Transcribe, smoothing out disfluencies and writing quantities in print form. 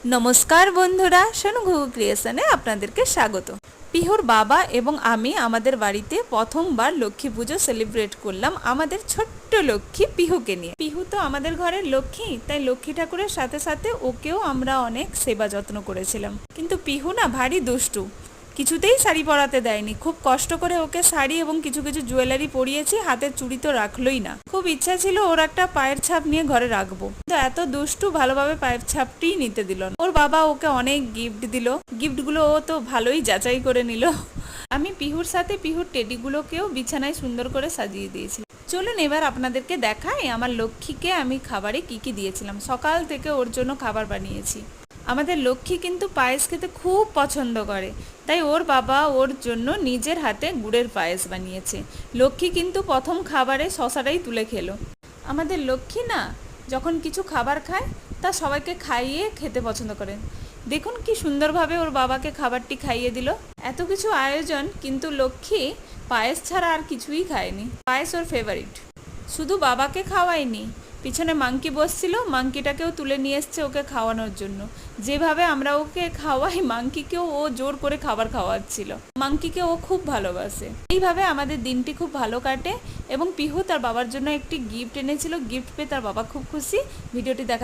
নমস্কার বন্ধুরা, সোনু ঘুঘু ক্রিয়েশনে আপনাদেরকে স্বাগত। পিহুর বাবা এবং আমি আমাদের বাড়িতে প্রথমবার লক্ষ্মী পুজো সেলিব্রেট করলাম আমাদের ছোট্ট লক্ষ্মী পিহুকে নিয়ে। পিহু তো আমাদের ঘরের লক্ষ্মী, তাই লক্ষ্মী ঠাকুরের সাথে সাথে ওকেও আমরা অনেক সেবা যত্ন করেছিলাম। কিন্তু পিহু না ভারী দুষ্টু, কিছুতেই শাড়ি পরাতে দেয়নি। খুব কষ্ট করে ওকে শাড়ি এবং কিছু কিছু জুয়েলারি পরিয়েছি, হাতের চুড়ি তো রাখলোই না। খুব ইচ্ছা ছিল ওর একটা পায়ের ছাপ নিয়ে ঘরে রাখবো, কিন্তু এত দুষ্টু, ভালোভাবে পায়ের ছাপটিই নিতে দিল না। ওর বাবা ওকে অনেক গিফট দিল, গিফটগুলো ও তো ভালোই যাচাই করে নিল। আমি পিহুর সাথে পিহুর টেডিগুলোকেও বিছানায় সুন্দর করে সাজিয়ে দিয়েছি। চলুন এবার আপনাদেরকে দেখাই আমার লক্ষ্মীকে আমি খাবারে কি কি দিয়েছিলাম। সকাল থেকে ওর জন্য খাবার বানিয়েছি। আমাদের লক্ষ্মী কিন্তু পায়েস খেতে খুব পছন্দ করে, তাই ওর বাবা ওর জন্য নিজের হাতে গুড়ের পায়েস বানিয়েছে। লক্ষ্মী কিন্তু প্রথম খাবারে শশাটাই তুলে খেলো। আমাদের লক্ষ্মী না যখন কিছু খাবার খায় তা সবাইকে খাইয়ে খেতে পছন্দ করে। দেখুন কি সুন্দরভাবে ওর বাবাকে খাবারটি খাইয়ে দিল। এত কিছু আয়োজন, কিন্তু লক্ষ্মী পায়েস ছাড়া আর কিছুই খায়নি। পায়েস ওর ফেভারিট। শুধু বাবাকে খাওয়ায়নি, পিছনে মাংকি বসছিল, মাংকিটাকেও তুলে নিয়ে এসছে ওকে খাওয়ানোর জন্য। যেভাবে আমরা ওকে খাওয়াই, মাংকিকেও ও জোর করে খাবার খাওয়াচ্ছিল। মাংকিকে ও খুব ভালোবাসে। এইভাবে আমাদের দিনটি খুব ভালো কাটে এবং পিহু তার বাবার জন্য একটি গিফট এনেছিল। গিফট পেয়ে তার বাবা খুব খুশি। ভিডিওটি দেখা